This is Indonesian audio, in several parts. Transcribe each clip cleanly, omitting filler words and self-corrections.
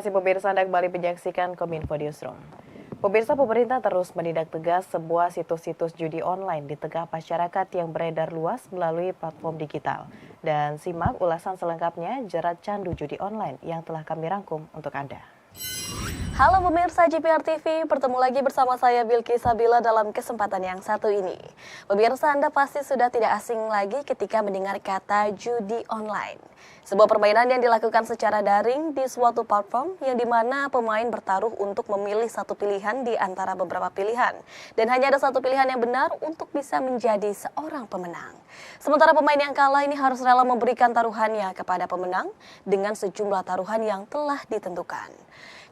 kasih pemirsa, Anda kembali menyaksikan Kominfo Newsroom. Pemirsa, pemerintah terus menindak tegas sebuah situs-situs judi online di tengah masyarakat yang beredar luas melalui platform digital. Dan simak ulasan selengkapnya jerat candu judi online yang telah kami rangkum untuk Anda. Halo pemirsa JPR TV, bertemu lagi bersama saya Bilky Sabila dalam kesempatan yang satu ini. Pemirsa, Anda pasti sudah tidak asing lagi ketika mendengar kata judi online. Sebuah permainan yang dilakukan secara daring di suatu platform yang dimana pemain bertaruh untuk memilih satu pilihan di antara beberapa pilihan. Dan hanya ada satu pilihan yang benar untuk bisa menjadi seorang pemenang. Sementara pemain yang kalah ini harus rela memberikan taruhannya kepada pemenang dengan sejumlah taruhan yang telah ditentukan.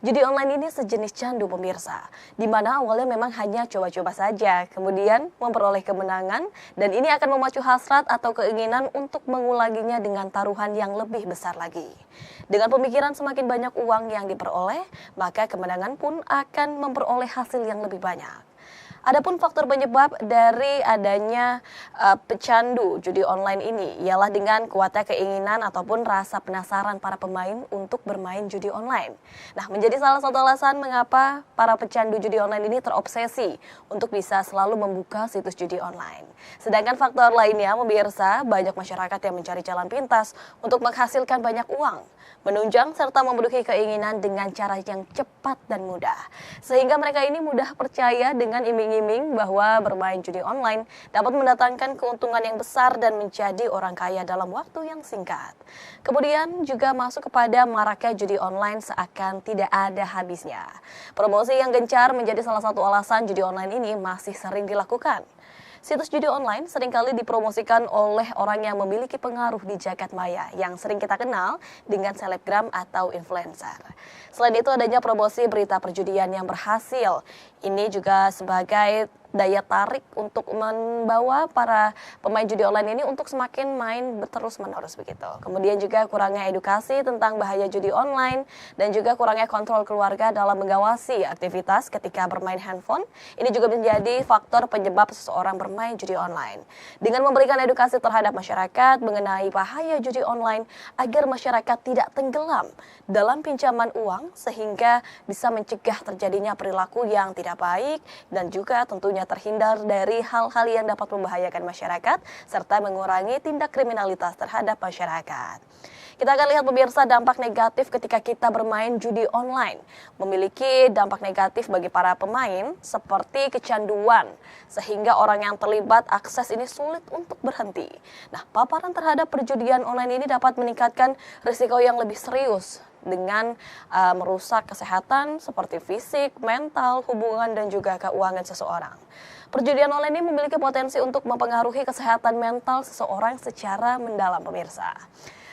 Judi online ini sejenis candu pemirsa, di mana awalnya memang hanya coba-coba saja, kemudian memperoleh kemenangan, dan ini akan memacu hasrat atau keinginan untuk mengulanginya dengan taruhan yang lebih besar lagi. Dengan pemikiran semakin banyak uang yang diperoleh, maka kemenangan pun akan memperoleh hasil yang lebih banyak. Adapun faktor penyebab dari adanya pecandu judi online ini ialah dengan kuatnya keinginan ataupun rasa penasaran para pemain untuk bermain judi online. Nah, menjadi salah satu alasan mengapa para pecandu judi online ini terobsesi untuk bisa selalu membuka situs judi online. Sedangkan faktor lainnya, pemirsa, banyak masyarakat yang mencari jalan pintas untuk menghasilkan banyak uang, menunjang serta memenuhi keinginan dengan cara yang cepat dan mudah. Sehingga mereka ini mudah percaya dengan iming-iming bahwa bermain judi online dapat mendatangkan keuntungan yang besar dan menjadi orang kaya dalam waktu yang singkat. Kemudian juga masuk kepada maraknya judi online seakan tidak ada habisnya. Promosi yang gencar menjadi salah satu alasan judi online ini masih sering dilakukan. Situs judi online seringkali dipromosikan oleh orang yang memiliki pengaruh di jagat maya yang sering kita kenal dengan selebgram atau influencer. Selain itu adanya promosi berita perjudian yang berhasil. Ini juga sebagai daya tarik untuk membawa para pemain judi online ini untuk semakin main terus-menerus begitu. Kemudian juga kurangnya edukasi tentang bahaya judi online dan juga kurangnya kontrol keluarga dalam mengawasi aktivitas ketika bermain handphone. Ini juga menjadi faktor penyebab seseorang bermain judi online. Dengan memberikan edukasi terhadap masyarakat mengenai bahaya judi online agar masyarakat tidak tenggelam dalam pinjaman uang sehingga bisa mencegah terjadinya perilaku yang tidak baik dan juga tentunya terhindar dari hal-hal yang dapat membahayakan masyarakat serta mengurangi tindak kriminalitas terhadap masyarakat. Kita akan lihat pemirsa dampak negatif ketika kita bermain judi online. Memiliki dampak negatif bagi para pemain seperti kecanduan sehingga orang yang terlibat akses ini sulit untuk berhenti. Nah, paparan terhadap perjudian online ini dapat meningkatkan risiko yang lebih serius dengan merusak kesehatan seperti fisik, mental, hubungan, dan juga keuangan seseorang. Perjudian online ini memiliki potensi untuk mempengaruhi kesehatan mental seseorang secara mendalam pemirsa.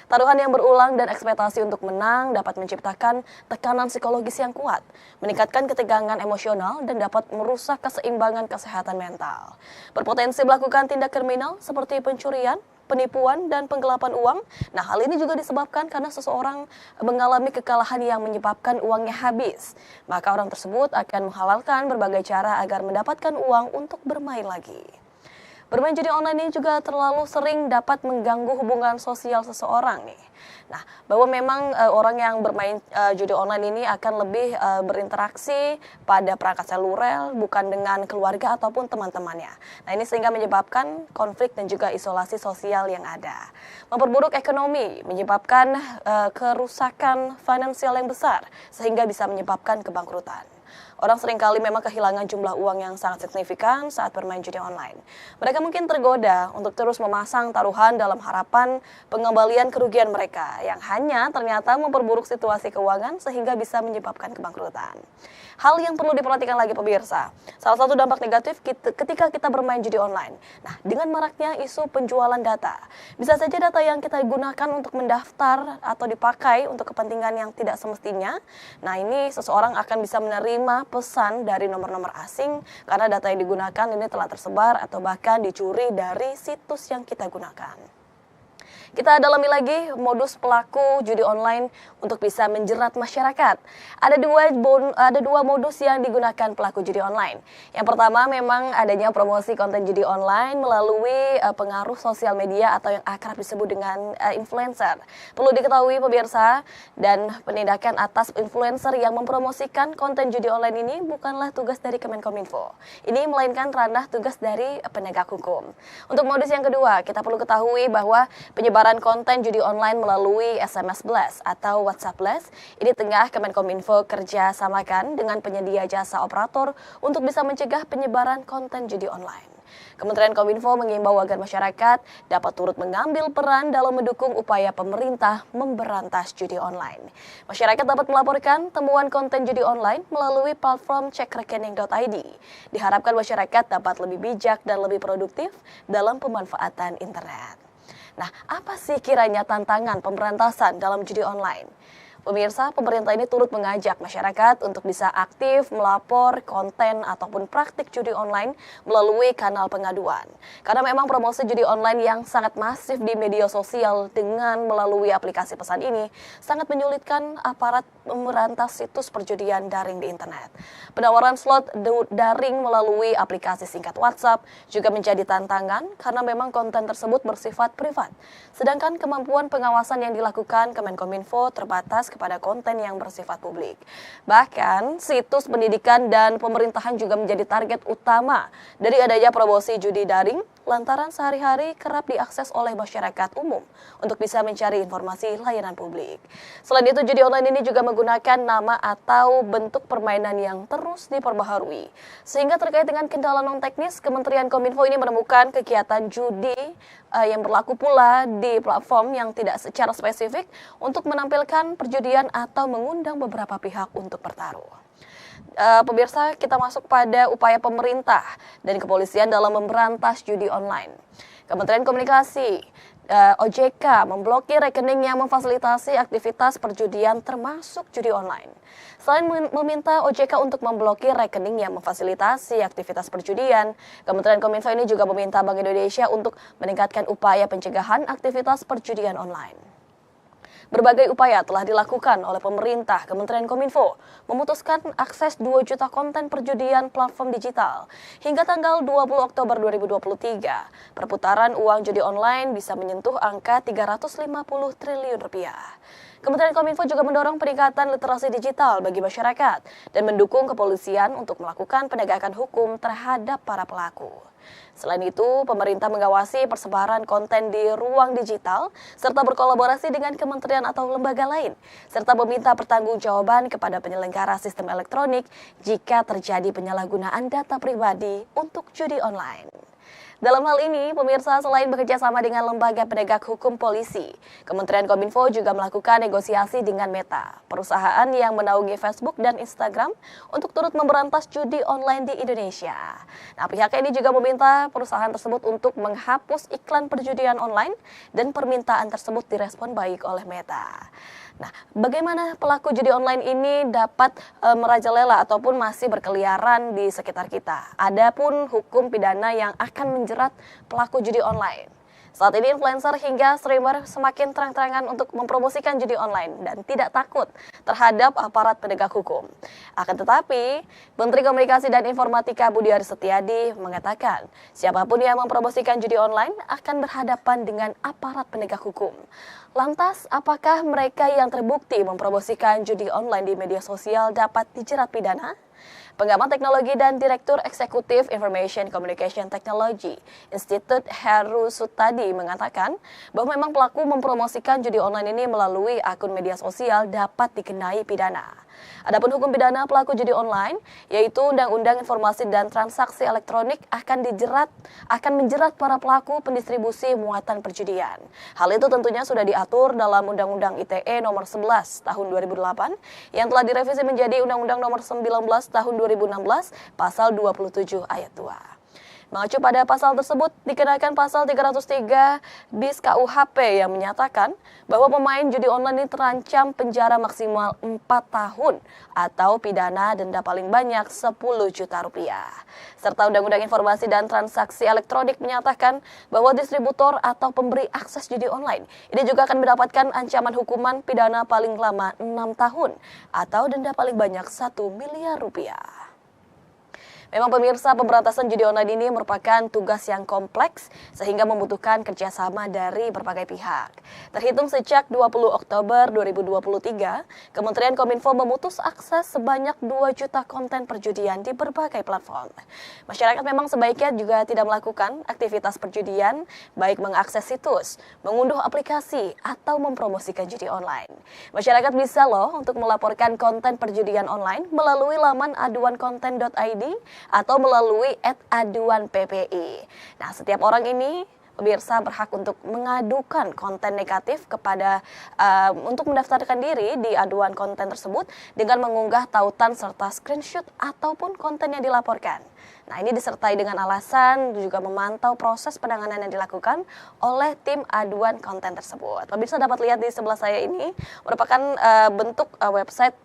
Taruhan yang berulang dan ekspektasi untuk menang dapat menciptakan tekanan psikologis yang kuat, meningkatkan ketegangan emosional, dan dapat merusak keseimbangan kesehatan mental. Berpotensi melakukan tindak kriminal seperti pencurian, penipuan, dan penggelapan uang. Nah, hal ini juga disebabkan karena seseorang mengalami kekalahan yang menyebabkan uangnya habis. Maka orang tersebut akan menghalalkan berbagai cara agar mendapatkan uang untuk bermain lagi. Bermain judi online ini juga terlalu sering dapat mengganggu hubungan sosial seseorang nih. Nah, bahwa memang orang yang bermain judi online ini akan lebih berinteraksi pada perangkat seluler bukan dengan keluarga ataupun teman-temannya. Nah, ini sehingga menyebabkan konflik dan juga isolasi sosial yang ada. Memperburuk ekonomi, menyebabkan kerusakan finansial yang besar sehingga bisa menyebabkan kebangkrutan. Orang seringkali memang kehilangan jumlah uang yang sangat signifikan saat bermain judi online. Mereka mungkin tergoda untuk terus memasang taruhan dalam harapan pengembalian kerugian mereka yang hanya ternyata memperburuk situasi keuangan sehingga bisa menyebabkan kebangkrutan. Hal yang perlu diperhatikan lagi pemirsa, salah satu dampak negatif ketika kita bermain judi online. Nah, dengan maraknya isu penjualan data, bisa saja data yang kita gunakan untuk mendaftar atau dipakai untuk kepentingan yang tidak semestinya. Nah, ini seseorang akan bisa menerima pesan dari nomor-nomor asing karena data yang digunakan ini telah tersebar atau bahkan dicuri dari situs yang kita gunakan. Kita dalami lagi modus pelaku judi online untuk bisa menjerat masyarakat. Ada dua modus yang digunakan pelaku judi online. Yang pertama memang adanya promosi konten judi online melalui pengaruh sosial media atau yang akrab disebut dengan influencer. Perlu diketahui pemirsa, dan penindakan atas influencer yang mempromosikan konten judi online ini bukanlah tugas dari Kemenkominfo. Ini melainkan ranah tugas dari penegak hukum. Untuk modus yang kedua, kita perlu ketahui bahwa penyebaran konten judi online melalui SMS Blast atau WhatsApp Blast ini tengah Kemenkominfo kerja samakan dengan penyedia jasa operator untuk bisa mencegah penyebaran konten judi online. Kementerian Kominfo mengimbau agar masyarakat dapat turut mengambil peran dalam mendukung upaya pemerintah memberantas judi online. Masyarakat dapat melaporkan temuan konten judi online melalui platform cekrekening.id. Diharapkan masyarakat dapat lebih bijak dan lebih produktif dalam pemanfaatan internet. Nah, apa sih kiranya tantangan pemberantasan dalam judi online? Pemirsa, pemerintah ini turut mengajak masyarakat untuk bisa aktif melapor konten ataupun praktik judi online melalui kanal pengaduan. Karena memang promosi judi online yang sangat masif di media sosial dengan melalui aplikasi pesan ini sangat menyulitkan aparat memberantas situs perjudian daring di internet. Penawaran slot daring melalui aplikasi singkat WhatsApp juga menjadi tantangan karena memang konten tersebut bersifat privat. Sedangkan kemampuan pengawasan yang dilakukan Kemenkominfo terbatas kepada konten yang bersifat publik. Bahkan, situs pendidikan dan pemerintahan juga menjadi target utama dari adanya promosi judi daring lantaran sehari-hari kerap diakses oleh masyarakat umum untuk bisa mencari informasi layanan publik. Selain itu, judi online ini juga menggunakan nama atau bentuk permainan yang terus diperbaharui. Sehingga terkait dengan kendala non-teknis, Kementerian Kominfo ini menemukan kegiatan judi yang berlaku pula di platform yang tidak secara spesifik untuk menampilkan perjudian atau mengundang beberapa pihak untuk bertaruh. Pemirsa, kita masuk pada upaya pemerintah dan kepolisian dalam memberantas judi online. Kementerian Komunikasi OJK memblokir rekening yang memfasilitasi aktivitas perjudian termasuk judi online. Selain meminta OJK untuk memblokir rekening yang memfasilitasi aktivitas perjudian, Kementerian Kominfo ini juga meminta Bank Indonesia untuk meningkatkan upaya pencegahan aktivitas perjudian online. Berbagai upaya telah dilakukan oleh pemerintah. Kementerian Kominfo memutuskan akses 2 juta konten perjudian platform digital. Hingga tanggal 20 Oktober 2023, perputaran uang judi online bisa menyentuh angka 350 triliun rupiah. Kementerian Kominfo juga mendorong peningkatan literasi digital bagi masyarakat dan mendukung kepolisian untuk melakukan penegakan hukum terhadap para pelaku. Selain itu, pemerintah mengawasi persebaran konten di ruang digital serta berkolaborasi dengan kementerian atau lembaga lain, serta meminta pertanggungjawaban kepada penyelenggara sistem elektronik jika terjadi penyalahgunaan data pribadi untuk judi online. Dalam hal ini, pemirsa, selain bekerja sama dengan lembaga penegak hukum polisi, Kementerian Kominfo juga melakukan negosiasi dengan Meta, perusahaan yang menaungi Facebook dan Instagram untuk turut memberantas judi online di Indonesia. Nah, pihak ini juga meminta perusahaan tersebut untuk menghapus iklan perjudian online dan permintaan tersebut direspon baik oleh Meta. Nah, bagaimana pelaku judi online ini dapat merajalela ataupun masih berkeliaran di sekitar kita? Adapun hukum pidana yang akan menjerat pelaku judi online. Saat ini influencer hingga streamer semakin terang-terangan untuk mempromosikan judi online dan tidak takut terhadap aparat penegak hukum. Akan tetapi, Menteri Komunikasi dan Informatika Budi Aris Setiadi mengatakan, siapapun yang mempromosikan judi online akan berhadapan dengan aparat penegak hukum. Lantas, apakah mereka yang terbukti mempromosikan judi online di media sosial dapat dijerat pidana? Pengamat teknologi dan Direktur Eksekutif Information Communication Technology Institute Heru Sutadi mengatakan bahwa memang pelaku mempromosikan judi online ini melalui akun media sosial dapat dikenai pidana. Adapun hukum pidana pelaku judi online, yaitu Undang-Undang Informasi dan Transaksi Elektronik akan menjerat para pelaku pendistribusi muatan perjudian. Hal itu tentunya sudah diatur dalam Undang-Undang ITE nomor 11 tahun 2008 yang telah direvisi menjadi Undang-Undang nomor 19 tahun 2016 pasal 27 ayat 2. Mengacu pada pasal tersebut, dikenakan pasal 303 BIS KUHP yang menyatakan bahwa pemain judi online ini terancam penjara maksimal 4 tahun atau pidana denda paling banyak 10 juta rupiah. Serta Undang-Undang Informasi dan Transaksi Elektronik menyatakan bahwa distributor atau pemberi akses judi online ini juga akan mendapatkan ancaman hukuman pidana paling lama 6 tahun atau denda paling banyak 1 miliar rupiah. Memang pemirsa, pemberantasan judi online ini merupakan tugas yang kompleks sehingga membutuhkan kerjasama dari berbagai pihak. Terhitung sejak 20 Oktober 2023, Kementerian Kominfo memutus akses sebanyak 2 juta konten perjudian di berbagai platform. Masyarakat memang sebaiknya juga tidak melakukan aktivitas perjudian, baik mengakses situs, mengunduh aplikasi, atau mempromosikan judi online. Masyarakat bisa loh untuk melaporkan konten perjudian online melalui laman aduankonten.id atau melalui @aduan_ppi. Nah, setiap orang ini pemirsa berhak untuk mengadukan konten negatif kepada untuk mendaftarkan diri di aduan konten tersebut dengan mengunggah tautan serta screenshot ataupun konten yang dilaporkan. Nah, ini disertai dengan alasan juga memantau proses penanganan yang dilakukan oleh tim aduan konten tersebut. Pemirsa dapat lihat di sebelah saya ini merupakan bentuk website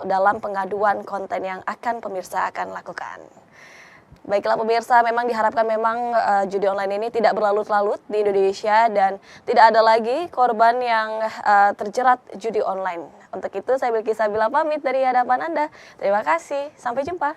dalam pengaduan konten yang pemirsa akan lakukan. Baiklah pemirsa, memang diharapkan judi online ini tidak berlarut-larut di Indonesia dan tidak ada lagi korban yang terjerat judi online. Untuk itu saya Bilqis Sabila pamit dari hadapan Anda. Terima kasih, sampai jumpa.